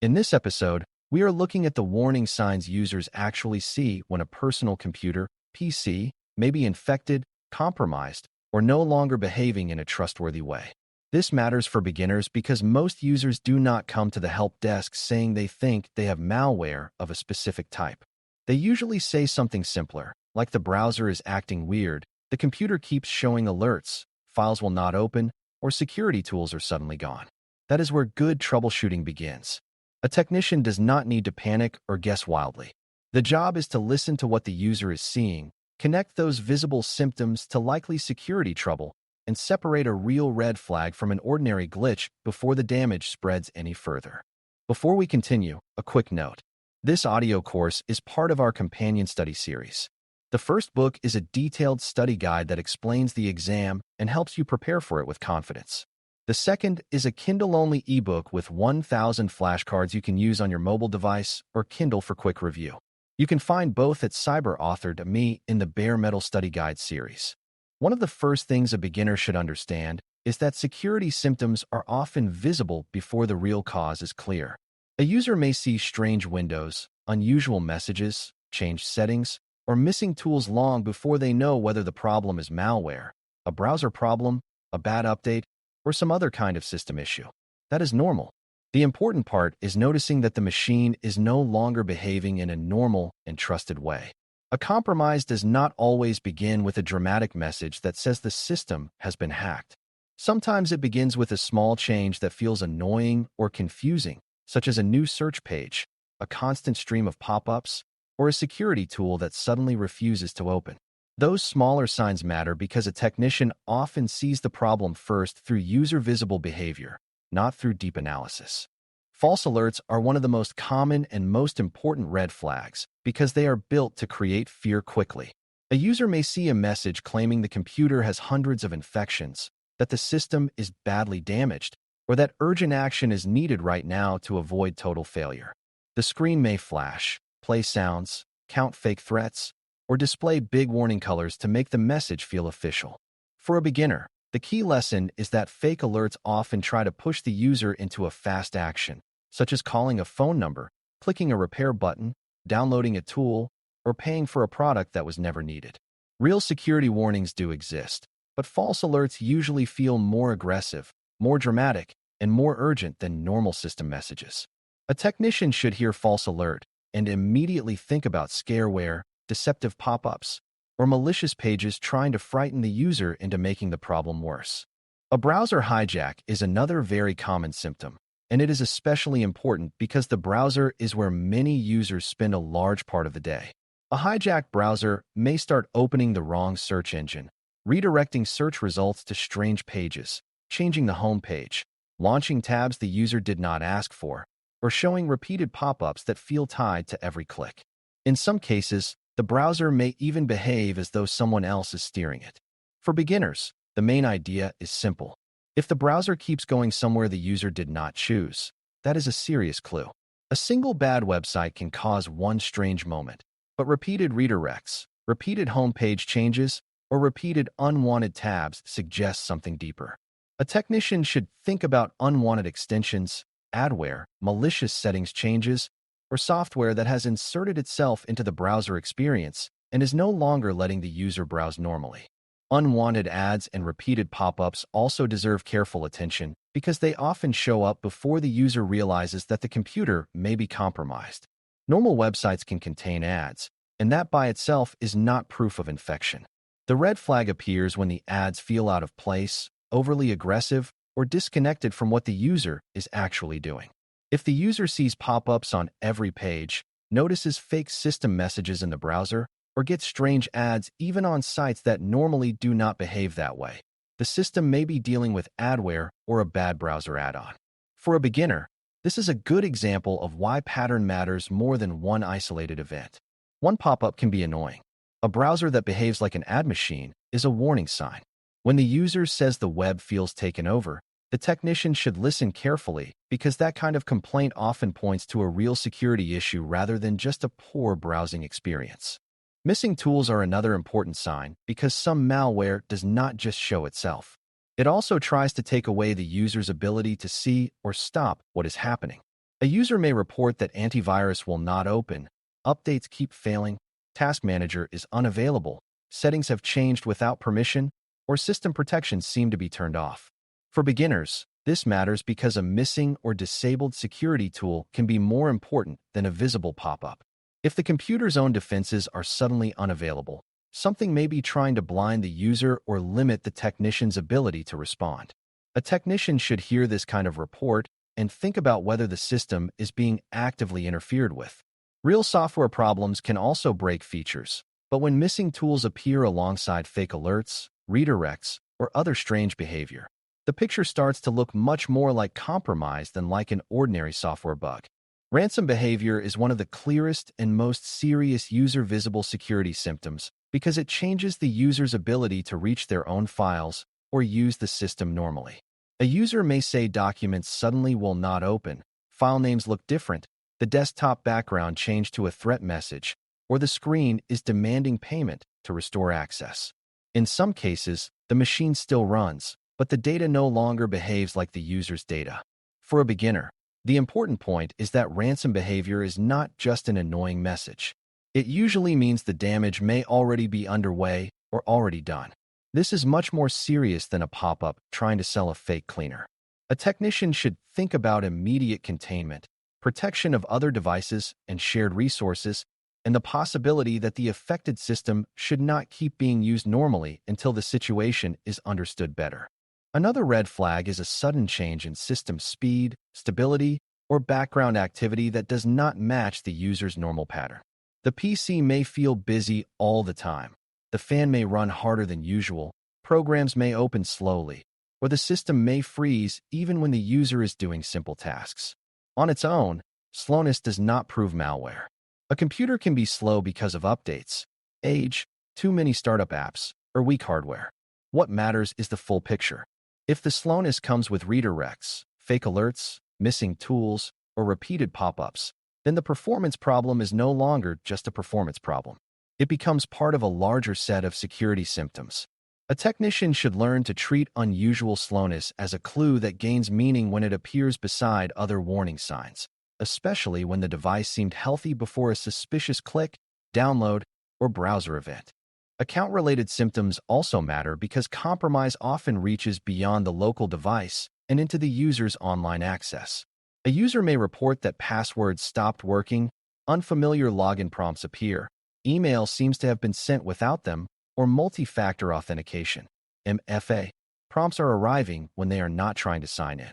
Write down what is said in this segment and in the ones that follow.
In this episode, we are looking at the warning signs users actually see when a personal computer, PC, may be infected, compromised, or no longer behaving in a trustworthy way. This matters for beginners because most users do not come to the help desk saying they think they have malware of a specific type. They usually say something simpler, like the browser is acting weird, the computer keeps showing alerts, files will not open, or security tools are suddenly gone. That is where good troubleshooting begins. A technician does not need to panic or guess wildly. The job is to listen to what the user is seeing, connect those visible symptoms to likely security trouble, and separate a real red flag from an ordinary glitch before the damage spreads any further. Before we continue, a quick note. This audio course is part of our companion study series. The first book is a detailed study guide that explains the exam and helps you prepare for it with confidence. The second is a Kindle-only ebook with 1,000 flashcards you can use on your mobile device or Kindle for quick review. You can find both at Cyber.Me in the Bare Metal Study Guide series. One of the first things a beginner should understand is that security symptoms are often visible before the real cause is clear. A user may see strange windows, unusual messages, changed settings, or missing tools long before they know whether the problem is malware, a browser problem, a bad update, or some other kind of system issue. That is normal. The important part is noticing that the machine is no longer behaving in a normal and trusted way. A compromise does not always begin with a dramatic message that says the system has been hacked. Sometimes it begins with a small change that feels annoying or confusing, such as a new search page, a constant stream of pop-ups, or a security tool that suddenly refuses to open. Those smaller signs matter because a technician often sees the problem first through user-visible behavior, not through deep analysis. False alerts are one of the most common and most important red flags because they are built to create fear quickly. A user may see a message claiming the computer has hundreds of infections, that the system is badly damaged, or that urgent action is needed right now to avoid total failure. The screen may flash, play sounds, count fake threats, or display big warning colors to make the message feel official. For a beginner, the key lesson is that fake alerts often try to push the user into a fast action, such as calling a phone number, clicking a repair button, downloading a tool, or paying for a product that was never needed. Real security warnings do exist, but false alerts usually feel more aggressive, more dramatic, and more urgent than normal system messages. A technician should hear false alert and immediately think about scareware, deceptive pop-ups, or malicious pages trying to frighten the user into making the problem worse. A browser hijack is another very common symptom, and it is especially important because the browser is where many users spend a large part of the day. A hijacked browser may start opening the wrong search engine, redirecting search results to strange pages, changing the home page, launching tabs the user did not ask for, or showing repeated pop-ups that feel tied to every click. In some cases, the browser may even behave as though someone else is steering it. For beginners, the main idea is simple. If the browser keeps going somewhere the user did not choose, that is a serious clue. A single bad website can cause one strange moment, but repeated redirects, repeated homepage changes, or repeated unwanted tabs suggest something deeper. A technician should think about unwanted extensions, adware, malicious settings changes, or software that has inserted itself into the browser experience and is no longer letting the user browse normally. Unwanted ads and repeated pop-ups also deserve careful attention because they often show up before the user realizes that the computer may be compromised. Normal websites can contain ads, and that by itself is not proof of infection. The red flag appears when the ads feel out of place, overly aggressive, or disconnected from what the user is actually doing. If the user sees pop-ups on every page, notices fake system messages in the browser, or gets strange ads even on sites that normally do not behave that way, the system may be dealing with adware or a bad browser add-on. For a beginner, this is a good example of why pattern matters more than one isolated event. One pop-up can be annoying. A browser that behaves like an ad machine is a warning sign. When the user says the web feels taken over, the technician should listen carefully because that kind of complaint often points to a real security issue rather than just a poor browsing experience. Missing tools are another important sign because some malware does not just show itself. It also tries to take away the user's ability to see or stop what is happening. A user may report that antivirus will not open, updates keep failing, task manager is unavailable, settings have changed without permission, or system protections seem to be turned off. For beginners, this matters because a missing or disabled security tool can be more important than a visible pop-up. If the computer's own defenses are suddenly unavailable, something may be trying to blind the user or limit the technician's ability to respond. A technician should hear this kind of report and think about whether the system is being actively interfered with. Real software problems can also break features, but when missing tools appear alongside fake alerts, redirects, or other strange behavior, the picture starts to look much more like compromise than like an ordinary software bug. Ransom behavior is one of the clearest and most serious user-visible security symptoms because it changes the user's ability to reach their own files or use the system normally. A user may say documents suddenly will not open, file names look different, the desktop background changed to a threat message, or the screen is demanding payment to restore access. In some cases, the machine still runs, but the data no longer behaves like the user's data. For a beginner, the important point is that ransom behavior is not just an annoying message. It usually means the damage may already be underway or already done. This is much more serious than a pop-up trying to sell a fake cleaner. A technician should think about immediate containment, protection of other devices and shared resources, and the possibility that the affected system should not keep being used normally until the situation is understood better. Another red flag is a sudden change in system speed, stability, or background activity that does not match the user's normal pattern. The PC may feel busy all the time. The fan may run harder than usual, programs may open slowly, or the system may freeze even when the user is doing simple tasks. On its own, slowness does not prove malware. A computer can be slow because of updates, age, too many startup apps, or weak hardware. What matters is the full picture. If the slowness comes with redirects, fake alerts, missing tools, or repeated pop-ups, then the performance problem is no longer just a performance problem. It becomes part of a larger set of security symptoms. A technician should learn to treat unusual slowness as a clue that gains meaning when it appears beside other warning signs, especially when the device seemed healthy before a suspicious click, download, or browser event. Account-related symptoms also matter because compromise often reaches beyond the local device and into the user's online access. A user may report that passwords stopped working, unfamiliar login prompts appear, email seems to have been sent without them, or multi-factor authentication (MFA) prompts are arriving when they are not trying to sign in.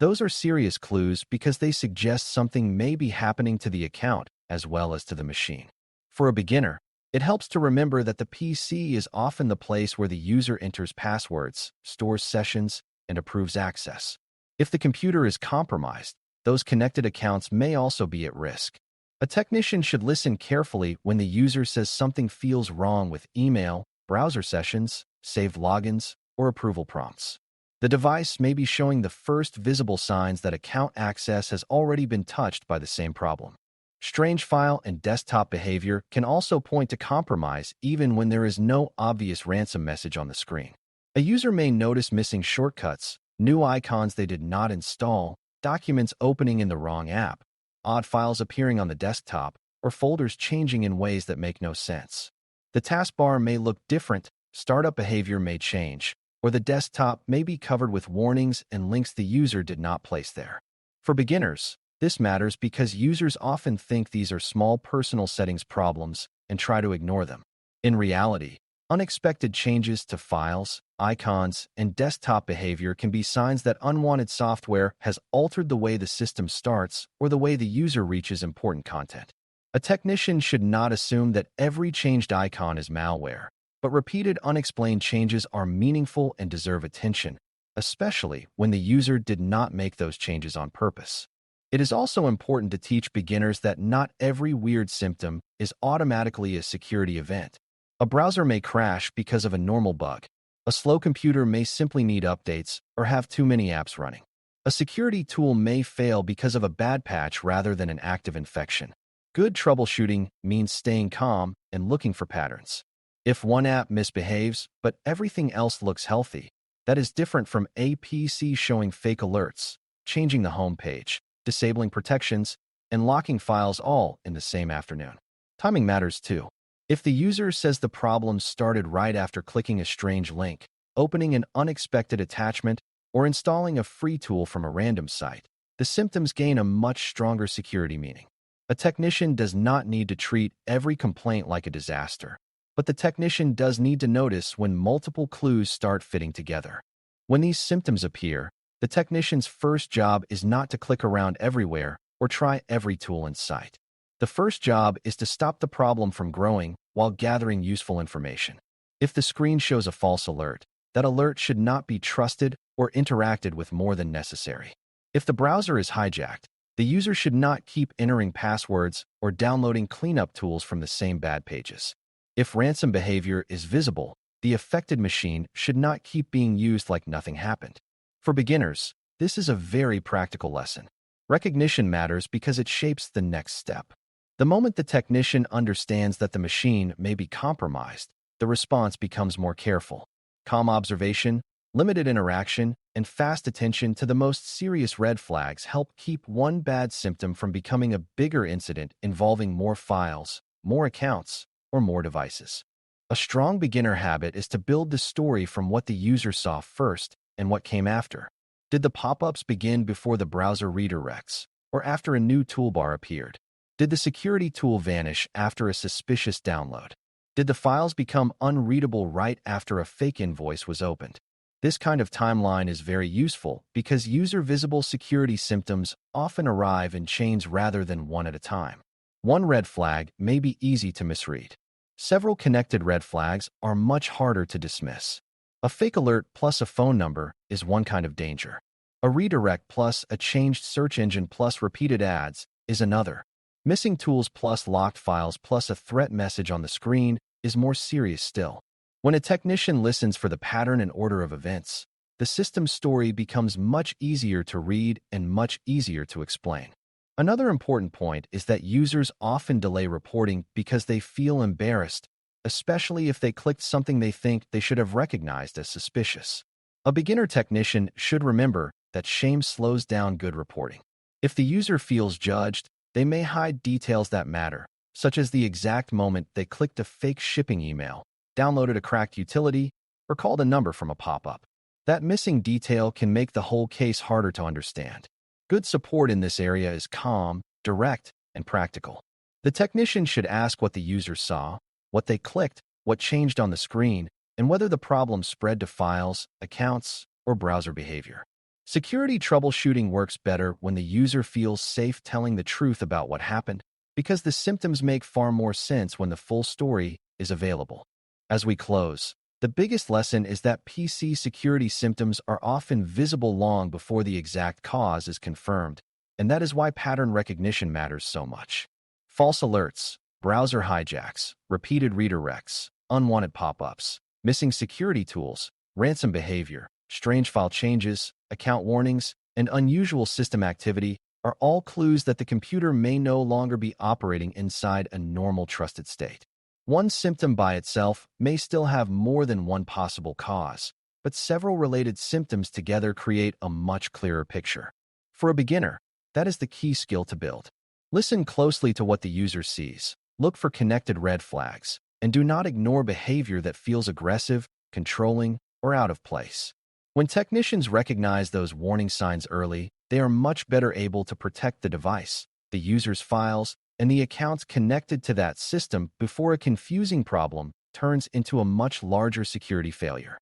Those are serious clues because they suggest something may be happening to the account as well as to the machine. For a beginner, it helps to remember that the PC is often the place where the user enters passwords, stores sessions, and approves access. If the computer is compromised, those connected accounts may also be at risk. A technician should listen carefully when the user says something feels wrong with email, browser sessions, saved logins, or approval prompts. The device may be showing the first visible signs that account access has already been touched by the same problem. Strange file and desktop behavior can also point to compromise even when there is no obvious ransom message on the screen. A user may notice missing shortcuts, new icons they did not install, documents opening in the wrong app, odd files appearing on the desktop, or folders changing in ways that make no sense. The taskbar may look different, startup behavior may change, or the desktop may be covered with warnings and links the user did not place there. For beginners, this matters because users often think these are small personal settings problems and try to ignore them. In reality, unexpected changes to files, icons, and desktop behavior can be signs that unwanted software has altered the way the system starts or the way the user reaches important content. A technician should not assume that every changed icon is malware, but repeated unexplained changes are meaningful and deserve attention, especially when the user did not make those changes on purpose. It is also important to teach beginners that not every weird symptom is automatically a security event. A browser may crash because of a normal bug. A slow computer may simply need updates or have too many apps running. A security tool may fail because of a bad patch rather than an active infection. Good troubleshooting means staying calm and looking for patterns. If one app misbehaves but everything else looks healthy, that is different from a PC showing fake alerts, changing the home page, disabling protections, and locking files all in the same afternoon. Timing matters too. If the user says the problem started right after clicking a strange link, opening an unexpected attachment, or installing a free tool from a random site, the symptoms gain a much stronger security meaning. A technician does not need to treat every complaint like a disaster, but the technician does need to notice when multiple clues start fitting together. When these symptoms appear, the technician's first job is not to click around everywhere or try every tool in sight. The first job is to stop the problem from growing while gathering useful information. If the screen shows a false alert, that alert should not be trusted or interacted with more than necessary. If the browser is hijacked, the user should not keep entering passwords or downloading cleanup tools from the same bad pages. If ransom behavior is visible, the affected machine should not keep being used like nothing happened. For beginners, this is a very practical lesson. Recognition matters because it shapes the next step. The moment the technician understands that the machine may be compromised, the response becomes more careful. Calm observation, limited interaction, and fast attention to the most serious red flags help keep one bad symptom from becoming a bigger incident involving more files, more accounts, or more devices. A strong beginner habit is to build the story from what the user saw first and what came after. Did the pop-ups begin before the browser redirects, or after a new toolbar appeared? Did the security tool vanish after a suspicious download? Did the files become unreadable right after a fake invoice was opened? This kind of timeline is very useful because user-visible security symptoms often arrive in chains rather than one at a time. One red flag may be easy to misread. Several connected red flags are much harder to dismiss. A fake alert plus a phone number is one kind of danger. A redirect plus a changed search engine plus repeated ads is another. Missing tools plus locked files plus a threat message on the screen is more serious still. When a technician listens for the pattern and order of events, the system's story becomes much easier to read and much easier to explain. Another important point is that users often delay reporting because they feel embarrassed, especially if they clicked something they think they should have recognized as suspicious. A beginner technician should remember that shame slows down good reporting. If the user feels judged, they may hide details that matter, such as the exact moment they clicked a fake shipping email, downloaded a cracked utility, or called a number from a pop-up. That missing detail can make the whole case harder to understand. Good support in this area is calm, direct, and practical. The technician should ask what the user saw, what they clicked, what changed on the screen, and whether the problem spread to files, accounts, or browser behavior. Security troubleshooting works better when the user feels safe telling the truth about what happened, because the symptoms make far more sense when the full story is available. As we close, the biggest lesson is that PC security symptoms are often visible long before the exact cause is confirmed, and that is why pattern recognition matters so much. False alerts, browser hijacks, repeated redirects, unwanted pop-ups, missing security tools, ransom behavior, strange file changes, account warnings, and unusual system activity are all clues that the computer may no longer be operating inside a normal trusted state. One symptom by itself may still have more than one possible cause, but several related symptoms together create a much clearer picture. For a beginner, that is the key skill to build. Listen closely to what the user sees, look for connected red flags, and do not ignore behavior that feels aggressive, controlling, or out of place. When technicians recognize those warning signs early, they are much better able to protect the device, the user's files, and the accounts connected to that system before a confusing problem turns into a much larger security failure.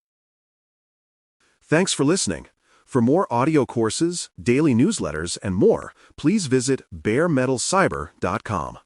Thanks for listening. For more audio courses, daily newsletters, and more, please visit BareMetalCyber.com.